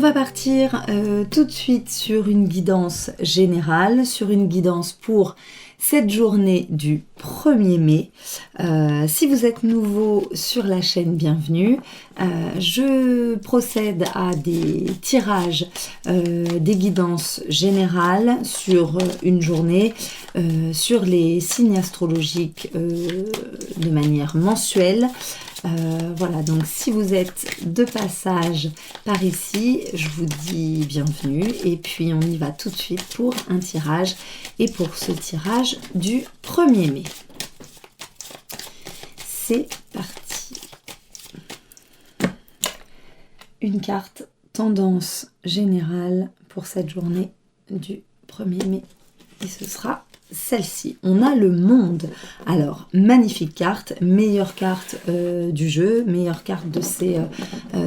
va partir tout de suite sur une guidance générale, sur une guidance pour cette journée du 1er mai. Si vous êtes nouveau sur la chaîne, bienvenue. Je procède à des tirages, des guidances générales sur une journée, sur les signes astrologiques de manière mensuelle. Voilà, donc si vous êtes de passage par ici, je vous dis bienvenue et puis on y va tout de suite pour un tirage et pour ce tirage du 1er mai. C'est parti. Une carte tendance générale pour cette journée du 1er mai et ce sera celle-ci. On a le monde. Alors, magnifique carte, meilleure carte du jeu, meilleure carte de ces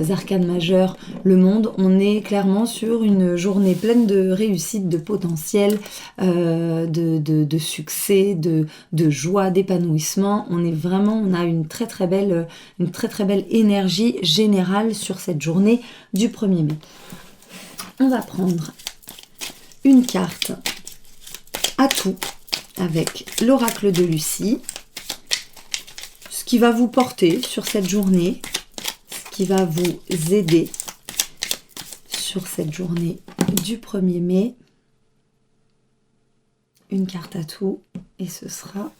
arcanes majeures, le monde. On est clairement sur une journée pleine de réussite, de potentiel, de succès, de joie, d'épanouissement. On a une très très belle énergie générale sur cette journée du 1er mai. On va prendre une carte atout avec l'oracle de Lucie, ce qui va vous porter sur cette journée, ce qui va vous aider sur cette journée du 1er mai. Une carte atout et ce sera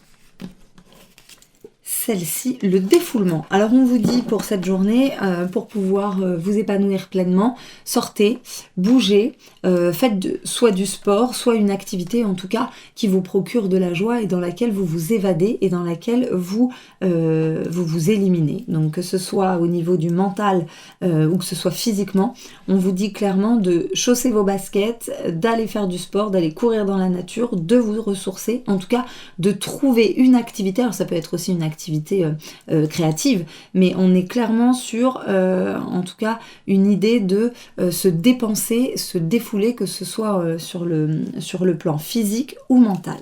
celle-ci, le défoulement. Alors on vous dit pour cette journée, pour pouvoir vous épanouir pleinement, sortez, bougez, faites soit du sport, soit une activité en tout cas qui vous procure de la joie et dans laquelle vous vous évadez et dans laquelle vous vous éliminez. Donc que ce soit au niveau du mental ou que ce soit physiquement, on vous dit clairement de chausser vos baskets, d'aller faire du sport, d'aller courir dans la nature, de vous ressourcer, en tout cas de trouver une activité. Alors ça peut être aussi une activité créative, mais on est clairement sur, en tout cas, une idée de se dépenser, se défouler, que ce soit sur le plan physique ou mental.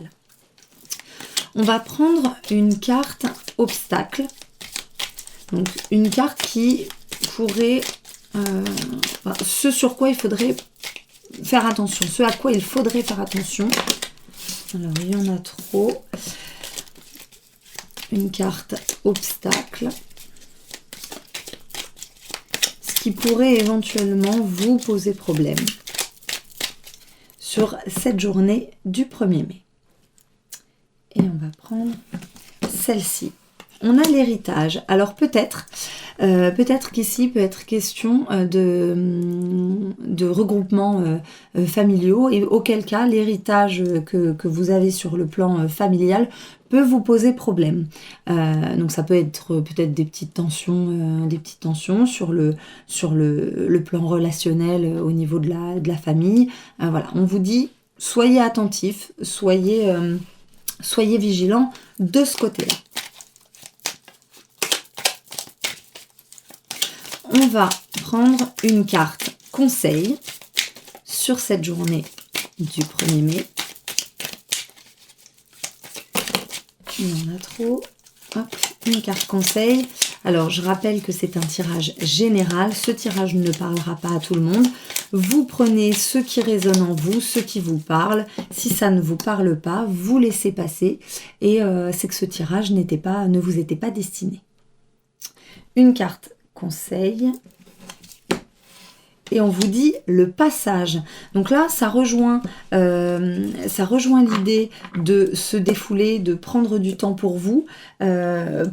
On va prendre une carte obstacle, donc une carte qui pourrait, ce sur quoi il faudrait faire attention, ce à quoi il faudrait faire attention. Alors il y en a trop. Une carte obstacle, ce qui pourrait éventuellement vous poser problème sur cette journée du 1er mai. Et on va prendre celle-ci. On a l'héritage. Alors peut-être qu'ici peut être question de regroupements familiaux et auquel cas l'héritage que vous avez sur le plan familial peut vous poser problème. Donc ça peut être peut-être des petites tensions sur le plan relationnel au niveau de la famille. Voilà, on vous dit soyez attentifs, soyez vigilants de ce côté-là. On va prendre une carte conseil sur cette journée du 1er mai. Il y en a trop. Hop, une carte conseil. Alors, je rappelle que c'est un tirage général. Ce tirage ne parlera pas à tout le monde. Vous prenez ce qui résonne en vous, ce qui vous parle. Si ça ne vous parle pas, vous laissez passer. Et c'est que ce tirage ne vous était pas destiné. Une carte conseil et on vous dit le passage. Donc là ça rejoint l'idée de se défouler, de prendre du temps pour vous,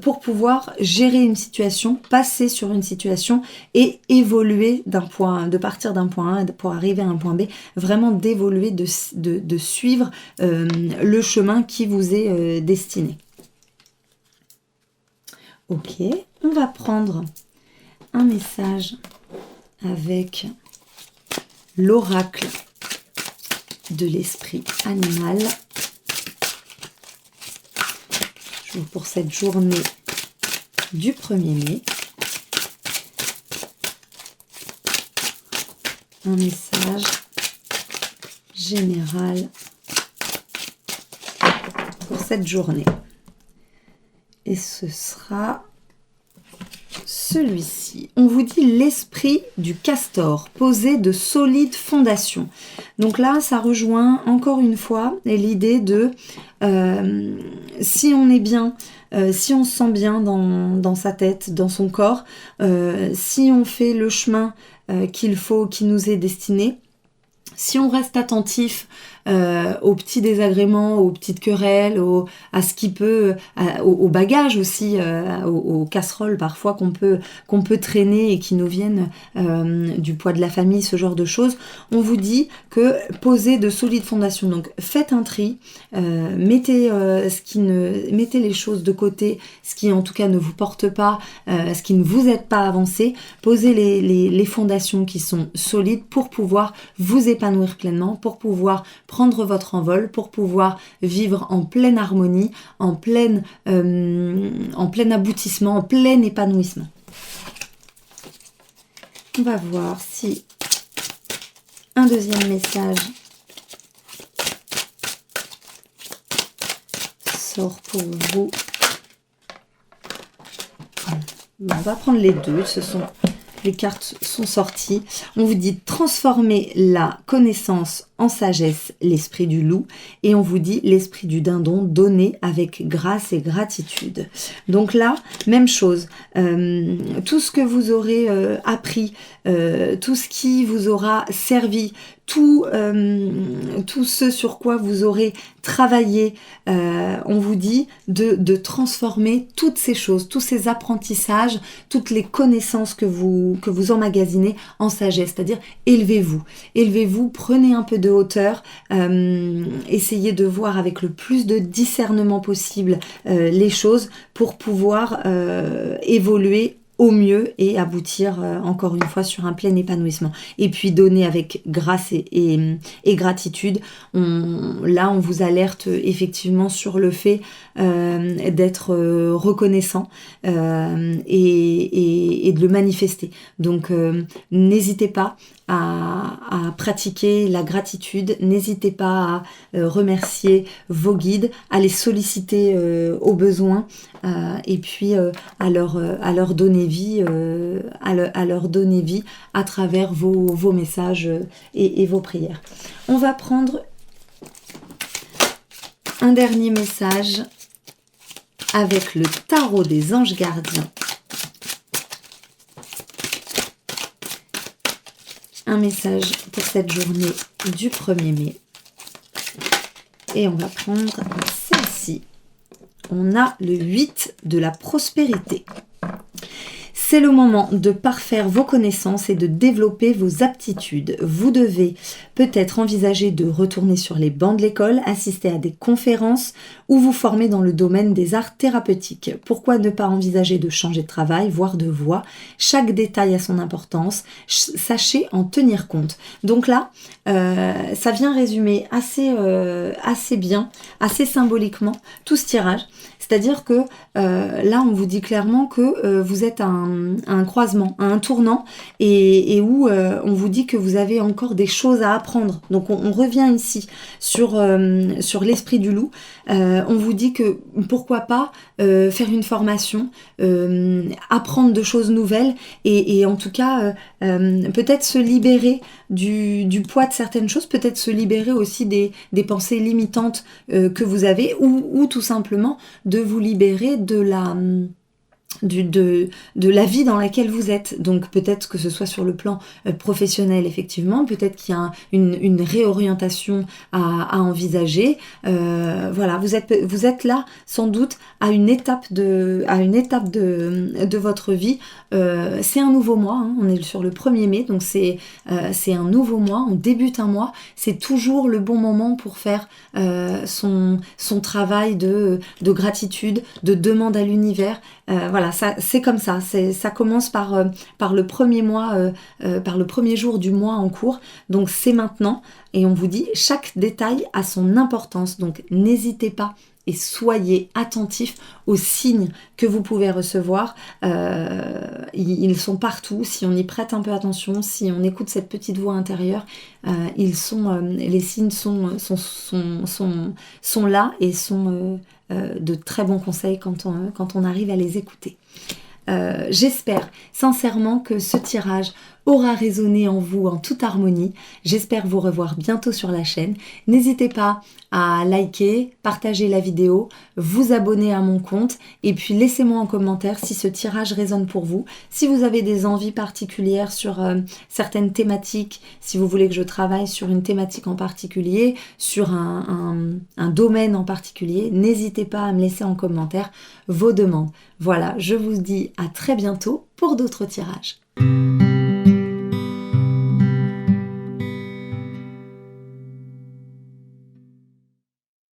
pour pouvoir gérer une situation, passer sur une situation et évoluer de partir d'un point A pour arriver à un point B, vraiment d'évoluer, de suivre le chemin qui vous est destiné. Ok, on va prendre un message avec l'oracle de l'esprit animal pour cette journée du 1er mai. Un message général pour cette journée. Et ce sera celui-ci, on vous dit l'esprit du castor, poser de solides fondations. Donc là, ça rejoint encore une fois l'idée de si on est bien, si on se sent bien dans sa tête, dans son corps, si on fait le chemin qu'il faut, qui nous est destiné, si on reste attentif aux petits désagréments, aux petites querelles, à ce qui peut, au bagage aussi, aux casseroles parfois qu'on peut traîner et qui nous viennent du poids de la famille, ce genre de choses, on vous dit que posez de solides fondations. Donc faites un tri, mettez les choses de côté, ce qui en tout cas ne vous porte pas, ce qui ne vous aide pas à avancer, posez les fondations qui sont solides pour pouvoir vous épanouir pleinement, pour pouvoir prendre votre envol, pour pouvoir vivre en pleine harmonie, en plein aboutissement, en plein épanouissement. On va voir si un deuxième message sort pour vous. Bon, on va prendre les deux, les cartes sont sorties. On vous dit transformer la connaissance en sagesse, l'esprit du loup, et on vous dit l'esprit du dindon, donner avec grâce et gratitude. Donc là, même chose, tout ce que vous aurez appris, tout ce qui vous aura servi, tout ce sur quoi vous aurez travaillé, on vous dit de transformer toutes ces choses, tous ces apprentissages, toutes les connaissances que vous emmagasinez en sagesse, c'est-à-dire élevez-vous, prenez un peu de hauteur, essayez de voir avec le plus de discernement possible les choses pour pouvoir évoluer au mieux et aboutir encore une fois sur un plein épanouissement. Et puis donner avec grâce et gratitude. On vous alerte effectivement sur le fait d'être reconnaissant et de le manifester. Donc n'hésitez pas à pratiquer la gratitude, n'hésitez pas à remercier vos guides, à les solliciter au besoin et puis à leur donner vie, à leur donner vie à travers vos messages et vos prières. On va prendre un dernier message avec le tarot des anges gardiens. Un message pour cette journée du 1er mai. Et on va prendre celle-ci. On a le 8 de la prospérité. C'est le moment de parfaire vos connaissances et de développer vos aptitudes. Vous devez peut-être envisager de retourner sur les bancs de l'école, assister à des conférences ou vous former dans le domaine des arts thérapeutiques. Pourquoi ne pas envisager de changer de travail, voire de voie? Chaque détail a son importance. Sachez en tenir compte. Donc là, ça vient résumer assez bien, assez symboliquement tout ce tirage. C'est-à-dire que là, on vous dit clairement que vous êtes à un croisement, à un tournant, et où on vous dit que vous avez encore des choses à apprendre. Donc on revient ici sur l'esprit du loup. On vous dit que pourquoi pas faire une formation, apprendre de choses nouvelles, et en tout cas peut-être se libérer du poids de certaines choses, peut-être se libérer aussi des pensées limitantes que vous avez, ou tout simplement de vous libérer de la vie dans laquelle vous êtes. Donc peut-être que ce soit sur le plan professionnel, effectivement, peut-être qu'il y a une réorientation à envisager. Voilà, vous êtes là sans doute à une étape de votre vie. C'est un nouveau mois, hein, on est sur le 1er mai, donc c'est un nouveau mois, on débute un mois. C'est toujours le bon moment pour faire son travail de gratitude, de demande à l'univers. Voilà, ça c'est comme ça. Ça commence par le premier mois, par le premier jour du mois en cours. Donc c'est maintenant. Et on vous dit chaque détail a son importance. Donc n'hésitez pas et soyez attentifs aux signes que vous pouvez recevoir. Ils sont partout. Si on y prête un peu attention, si on écoute cette petite voix intérieure, les signes sont là et sont de très bons conseils quand on arrive à les écouter. J'espère sincèrement que ce tirage aura résonné en vous en toute harmonie. J'espère vous revoir bientôt sur la chaîne. N'hésitez pas à liker, partager la vidéo, vous abonner à mon compte et puis laissez-moi en commentaire si ce tirage résonne pour vous. Si vous avez des envies particulières sur certaines thématiques, si vous voulez que je travaille sur une thématique en particulier, sur un domaine en particulier, n'hésitez pas à me laisser en commentaire vos demandes. Voilà, je vous dis à très bientôt pour d'autres tirages.